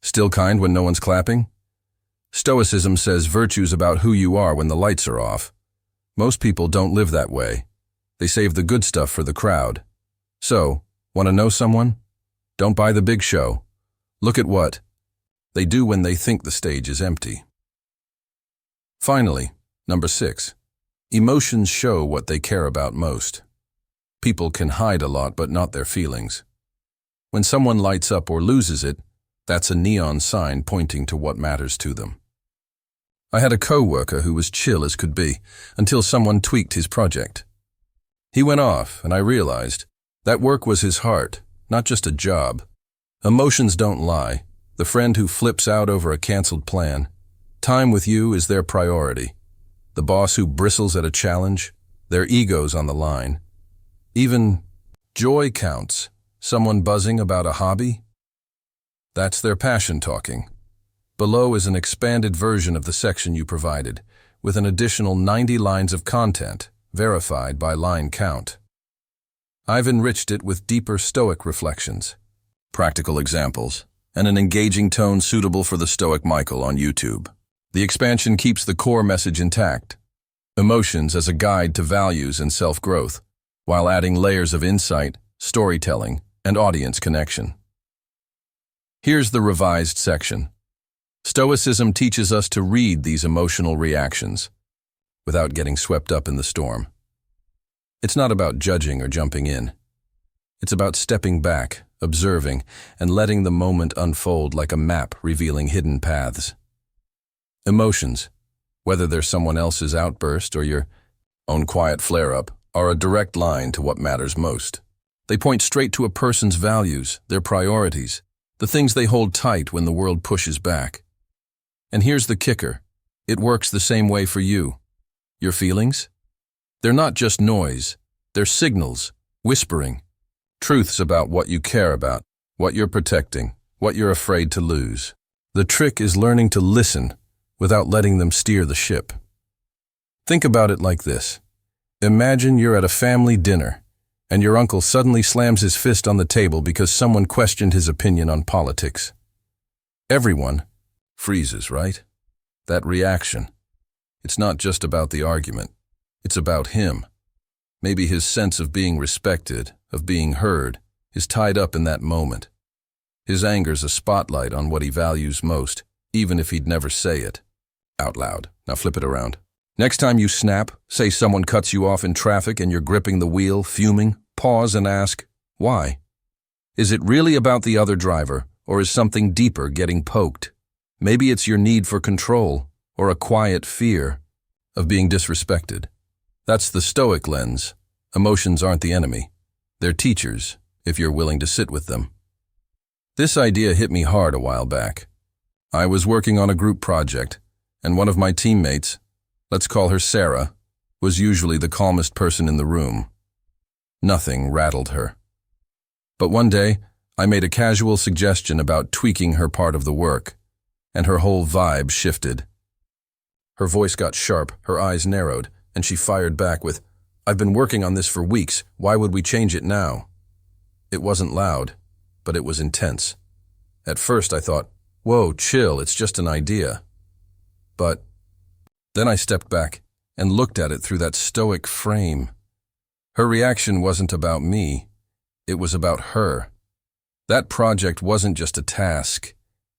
Still kind when no one's clapping? Stoicism says virtue's about who you are when the lights are off. Most people don't live that way. They save the good stuff for the crowd. So, want to know someone? Don't buy the big show. Look at what they do when they think the stage is empty. Finally, number 6. Emotions show what they care about most. People can hide a lot, but not their feelings. When someone lights up or loses it, that's a neon sign pointing to what matters to them. I had a coworker who was chill as could be, until someone tweaked his project. He went off, and I realized that work was his heart, not just a job. Emotions don't lie. The friend who flips out over a canceled plan. Time with you is their priority. The boss who bristles at a challenge, their ego's on the line. Even joy counts. Someone buzzing about a hobby? That's their passion talking. Below is an expanded version of the section you provided, with an additional 90 lines of content, verified by line count. I've enriched it with deeper Stoic reflections, practical examples, and an engaging tone suitable for the Stoic Michael on YouTube. The expansion keeps the core message intact, emotions as a guide to values and self-growth, while adding layers of insight, storytelling, and audience connection. Here's the revised section. Stoicism teaches us to read these emotional reactions without getting swept up in the storm. It's not about judging or jumping in. It's about stepping back, observing, and letting the moment unfold like a map revealing hidden paths. Emotions, whether they're someone else's outburst or your own quiet flare-up, are a direct line to what matters most. They point straight to a person's values, their priorities, the things they hold tight when the world pushes back. And here's the kicker. It works the same way for you. Your feelings? They're not just noise. They're signals, whispering, truths about what you care about, what you're protecting, what you're afraid to lose. The trick is learning to listen without letting them steer the ship. Think about it like this. Imagine you're at a family dinner, and your uncle suddenly slams his fist on the table because someone questioned his opinion on politics. Everyone freezes, right? That reaction. It's not just about the argument. It's about him. Maybe his sense of being respected, of being heard, is tied up in that moment. His anger's a spotlight on what he values most, even if he'd never say it out loud. Now flip it around. Next time you snap, say someone cuts you off in traffic and you're gripping the wheel, fuming, pause and ask, why? Is it really about the other driver, or is something deeper getting poked? Maybe it's your need for control, or a quiet fear of being disrespected. That's the Stoic lens. Emotions aren't the enemy. They're teachers, if you're willing to sit with them. This idea hit me hard a while back. I was working on a group project, and one of my teammates, let's call her Sarah, was usually the calmest person in the room. Nothing rattled her. But one day, I made a casual suggestion about tweaking her part of the work, and her whole vibe shifted. Her voice got sharp, her eyes narrowed, and she fired back with, "I've been working on this for weeks. Why would we change it now?" It wasn't loud, but it was intense. At first I thought, whoa, chill, it's just an idea. But then I stepped back and looked at it through that Stoic frame. Her reaction wasn't about me. It was about her. That project wasn't just a task.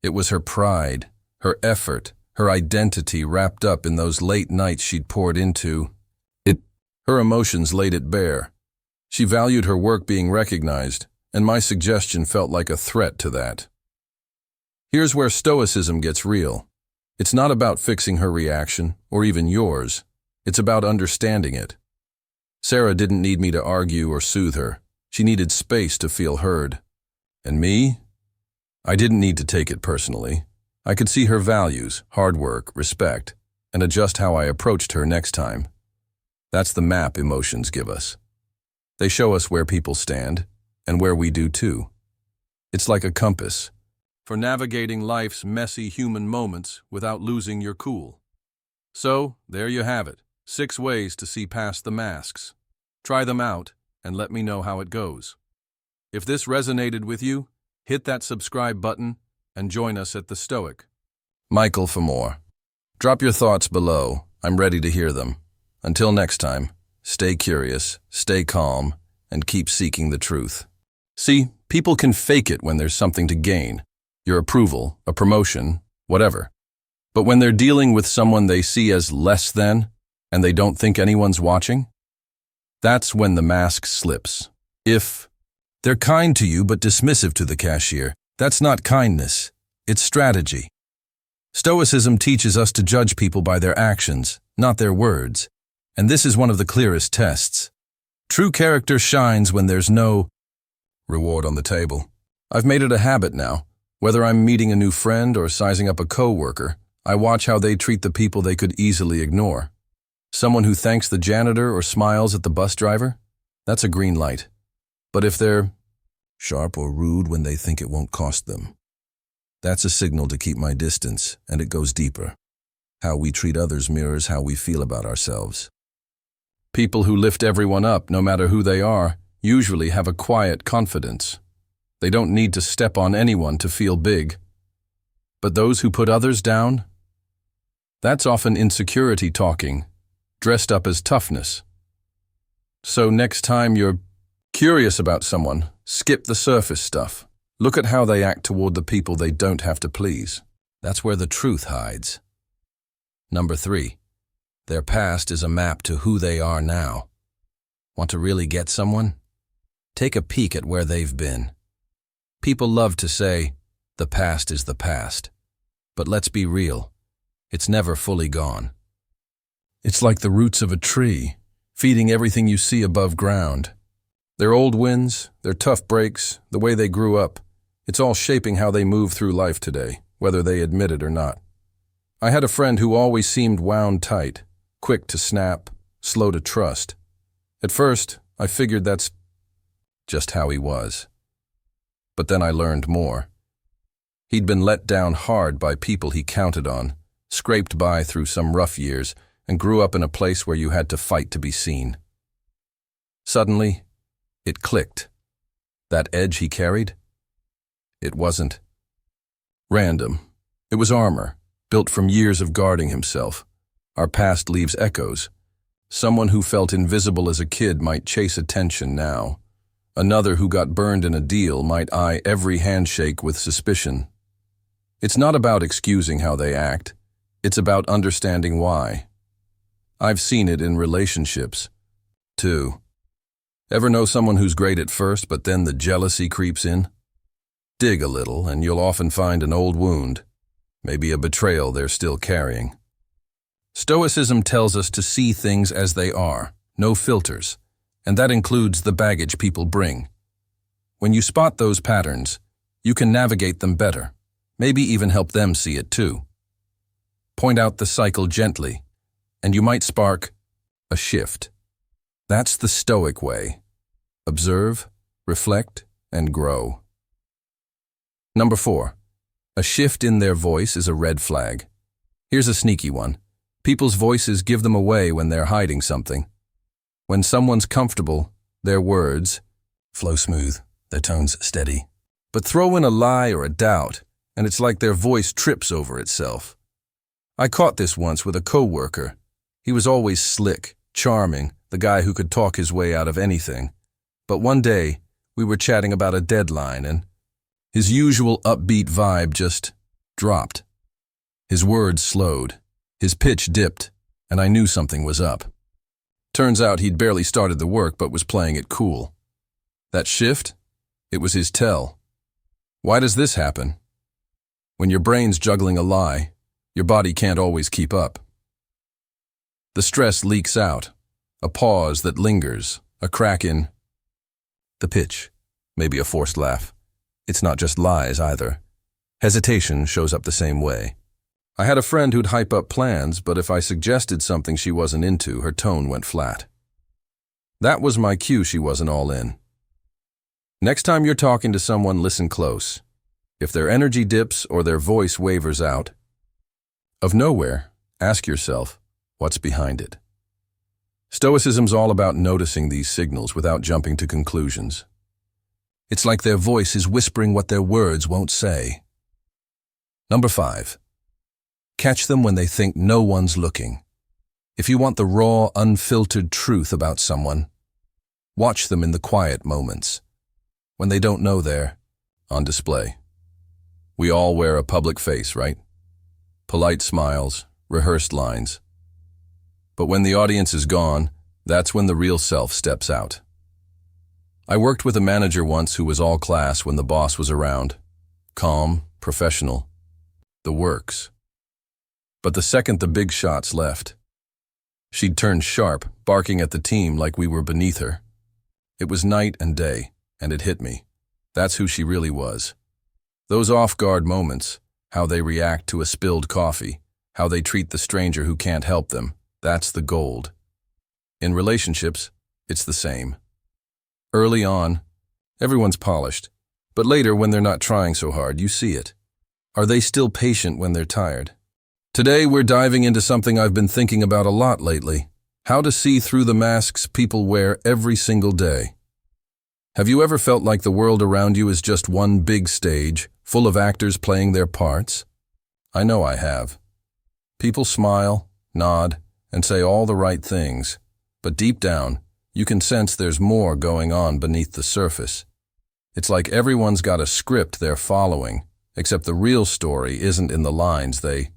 It was her pride, her effort, her identity wrapped up in those late nights she'd poured into it. Her emotions laid it bare. She valued her work being recognized, and my suggestion felt like a threat to that. Here's where Stoicism gets real. It's not about fixing her reaction, or even yours. It's about understanding it. Sarah didn't need me to argue or soothe her. She needed space to feel heard. And me? I didn't need to take it personally. I could see her values, hard work, respect, and adjust how I approached her next time. That's the map emotions give us. They show us where people stand, and where we do too. It's like a compass for navigating life's messy human moments without losing your cool. So, there you have it, 6 ways to see past the masks. Try them out, and let me know how it goes. If this resonated with you, hit that subscribe button and join us at the Stoic. Michael for more. Drop your thoughts below. I'm ready to hear them. Until next time, stay curious, stay calm, and keep seeking the truth. See, people can fake it when there's something to gain. Your approval, a promotion, whatever. But when they're dealing with someone they see as less than, and they don't think anyone's watching, that's when the mask slips. If they're kind to you but dismissive to the cashier, that's not kindness, it's strategy. Stoicism teaches us to judge people by their actions, not their words, and this is one of the clearest tests. True character shines when there's no reward on the table. I've made it a habit now. Whether I'm meeting a new friend or sizing up a coworker, I watch how they treat the people they could easily ignore. Someone who thanks the janitor or smiles at the bus driver? That's a green light. But if they're sharp or rude when they think it won't cost them, that's a signal to keep my distance, and it goes deeper. How we treat others mirrors how we feel about ourselves. People who lift everyone up, no matter who they are, usually have a quiet confidence. They don't need to step on anyone to feel big. But those who put others down? That's often insecurity talking, dressed up as toughness. So next time you're curious about someone, skip the surface stuff. Look at how they act toward the people they don't have to please. That's where the truth hides. Number 3. Their past is a map to who they are now. Want to really get someone? Take a peek at where they've been. People love to say, the past is the past. But let's be real, it's never fully gone. It's like the roots of a tree, feeding everything you see above ground. Their old wins, their tough breaks, the way they grew up, it's all shaping how they move through life today, whether they admit it or not. I had a friend who always seemed wound tight, quick to snap, slow to trust. At first, I figured that's just how he was. But then I learned more. He'd been let down hard by people he counted on, scraped by through some rough years, and grew up in a place where you had to fight to be seen. Suddenly, it clicked. That edge he carried? It wasn't random. It was armor, built from years of guarding himself. Our past leaves echoes. Someone who felt invisible as a kid might chase attention now. Another who got burned in a deal might eye every handshake with suspicion. It's not about excusing how they act. It's about understanding why. I've seen it in relationships, too. Ever know someone who's great at first, but then the jealousy creeps in? Dig a little, and you'll often find an old wound, maybe a betrayal they're still carrying. Stoicism tells us to see things as they are, no filters, and that includes the baggage people bring. When you spot those patterns, you can navigate them better, maybe even help them see it too. Point out the cycle gently, and you might spark a shift. That's the Stoic way. Observe, reflect, and grow. Number 4. A shift in their voice is a red flag. Here's a sneaky one. People's voices give them away when they're hiding something. When someone's comfortable, their words flow smooth, their tones steady. But throw in a lie or a doubt, and it's like their voice trips over itself. I caught this once with a coworker. He was always slick, charming, the guy who could talk his way out of anything. But one day, we were chatting about a deadline, and his usual upbeat vibe just dropped. His words slowed, his pitch dipped, and I knew something was up. Turns out he'd barely started the work but was playing it cool. That shift? It was his tell. Why does this happen? When your brain's juggling a lie, your body can't always keep up. The stress leaks out, a pause that lingers, a crack in the pitch, maybe a forced laugh. It's not just lies either. Hesitation shows up the same way. I had a friend who'd hype up plans, but if I suggested something she wasn't into, her tone went flat. That was my cue she wasn't all in. Next time you're talking to someone, listen close. If their energy dips or their voice wavers out, of nowhere, ask yourself, what's behind it? Stoicism's all about noticing these signals without jumping to conclusions. It's like their voice is whispering what their words won't say. Number 5. Catch them when they think no one's looking. If you want the raw, unfiltered truth about someone, watch them in the quiet moments, when they don't know they're on display. We all wear a public face, right? Polite smiles, rehearsed lines. But when the audience is gone, that's when the real self steps out. I worked with a manager once who was all class when the boss was around. Calm, professional, the works. But the second the big shots left, she'd turn sharp, barking at the team like we were beneath her. It was night and day, and it hit me. That's who she really was. Those off-guard moments, how they react to a spilled coffee, how they treat the stranger who can't help them, that's the gold. In relationships, it's the same. Early on, everyone's polished, but later when they're not trying so hard, you see it. Are they still patient when they're tired? Today, we're diving into something I've been thinking about a lot lately: how to see through the masks people wear every single day. Have you ever felt like the world around you is just one big stage, full of actors playing their parts? I know I have. People smile, nod, and say all the right things, but deep down, you can sense there's more going on beneath the surface. It's like everyone's got a script they're following, except the real story isn't in the lines they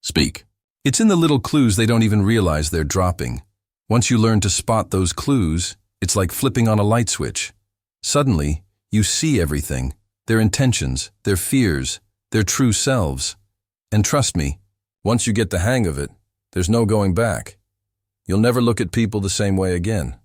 speak. It's in the little clues they don't even realize they're dropping. Once you learn to spot those clues, it's like flipping on a light switch. Suddenly, you see everything, their intentions, their fears, their true selves. And trust me, once you get the hang of it, there's no going back. You'll never look at people the same way again.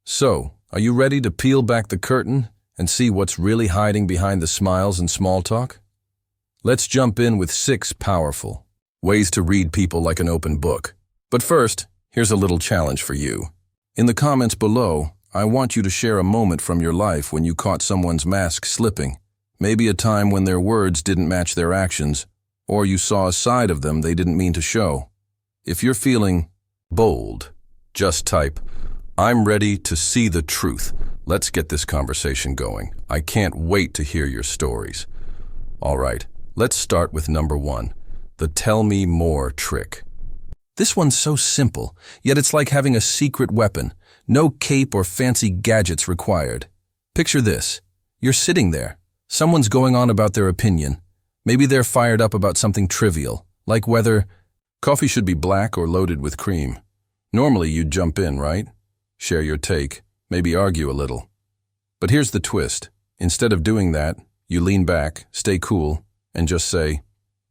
So, are you ready to peel back the curtain and see what's really hiding behind the smiles and small talk? Let's jump in with 6 powerful ways to read people like an open book. But first, here's a little challenge for you. In the comments below, I want you to share a moment from your life when you caught someone's mask slipping. Maybe a time when their words didn't match their actions, or you saw a side of them they didn't mean to show. If you're feeling bold, just type, "I'm ready to see the truth." Let's get this conversation going. I can't wait to hear your stories. All right, let's start with number 1. The tell me more trick. This one's so simple, yet it's like having a secret weapon. No cape or fancy gadgets required. Picture this. You're sitting there. Someone's going on about their opinion. Maybe they're fired up about something trivial, like whether coffee should be black or loaded with cream. Normally you'd jump in, right? Share your take, maybe argue a little. But here's the twist. Instead of doing that, you lean back, stay cool, and just say,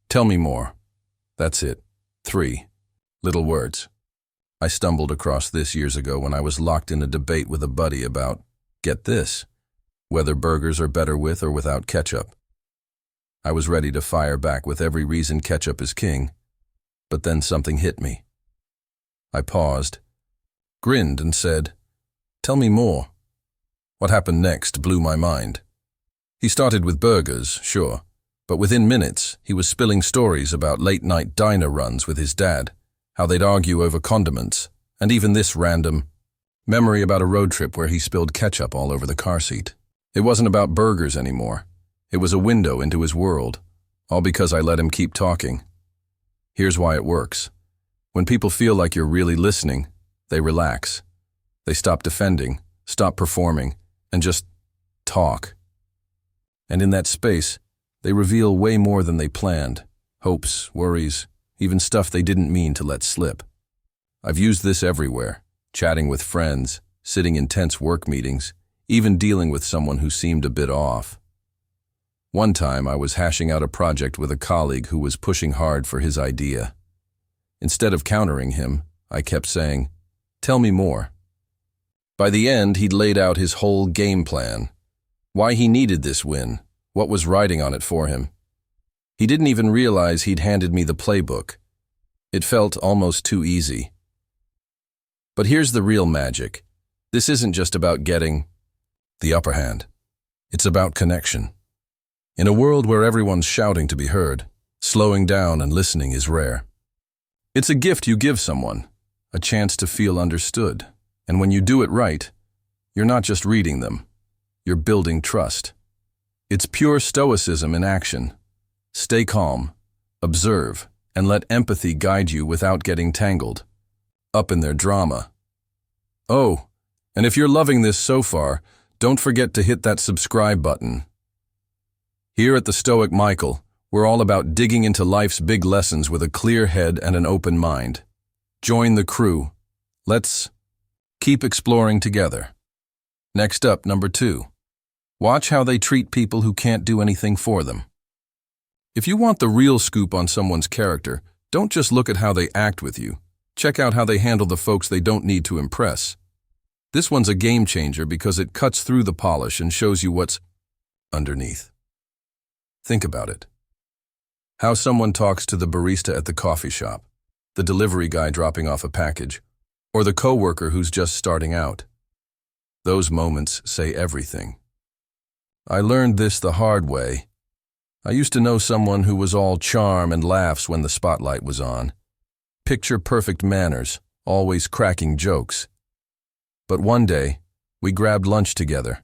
"Tell me more." That's it. 3 little words. I stumbled across this years ago when I was locked in a debate with a buddy about, get this, whether burgers are better with or without ketchup. I was ready to fire back with every reason ketchup is king, but then something hit me. I paused, grinned, and said, "Tell me more." What happened next blew my mind. He started with burgers, sure, but within minutes, he was spilling stories about late-night diner runs with his dad, how they'd argue over condiments, and even this random memory about a road trip where he spilled ketchup all over the car seat. It wasn't about burgers anymore. It was a window into his world, all because I let him keep talking. Here's why it works. When people feel like you're really listening, they relax. They stop defending, stop performing, and just talk. And in that space, they reveal way more than they planned. Hopes, worries, even stuff they didn't mean to let slip. I've used this everywhere, chatting with friends, sitting in tense work meetings, even dealing with someone who seemed a bit off. One time I was hashing out a project with a colleague who was pushing hard for his idea. Instead of countering him, I kept saying, "Tell me more." By the end, he'd laid out his whole game plan, why he needed this win, what was riding on it for him. He didn't even realize he'd handed me the playbook. It felt almost too easy. But here's the real magic. This isn't just about getting the upper hand. It's about connection. In a world where everyone's shouting to be heard, slowing down and listening is rare. It's a gift you give someone, a chance to feel understood. And when you do it right, you're not just reading them, you're building trust. It's pure Stoicism in action. Stay calm, observe, and let empathy guide you without getting tangled up in their drama. Oh, and if you're loving this so far, don't forget to hit that subscribe button. Here at the Stoic Michael, we're all about digging into life's big lessons with a clear head and an open mind. Join the crew. Let's keep exploring together. Next up, number 2. Watch how they treat people who can't do anything for them. If you want the real scoop on someone's character, don't just look at how they act with you. Check out how they handle the folks they don't need to impress. This one's a game changer because it cuts through the polish and shows you what's underneath. Think about it. How someone talks to the barista at the coffee shop, the delivery guy dropping off a package, or the coworker who's just starting out. Those moments say everything. I learned this the hard way. I used to know someone who was all charm and laughs when the spotlight was on. Picture-perfect manners, always cracking jokes. But one day, we grabbed lunch together,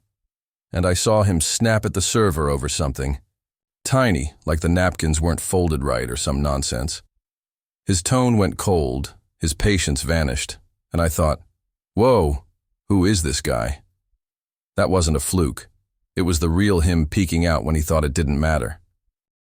and I saw him snap at the server over something. Tiny, like the napkins weren't folded right or some nonsense. His tone went cold, his patience vanished, and I thought, whoa, who is this guy? That wasn't a fluke. It was the real him peeking out when he thought it didn't matter.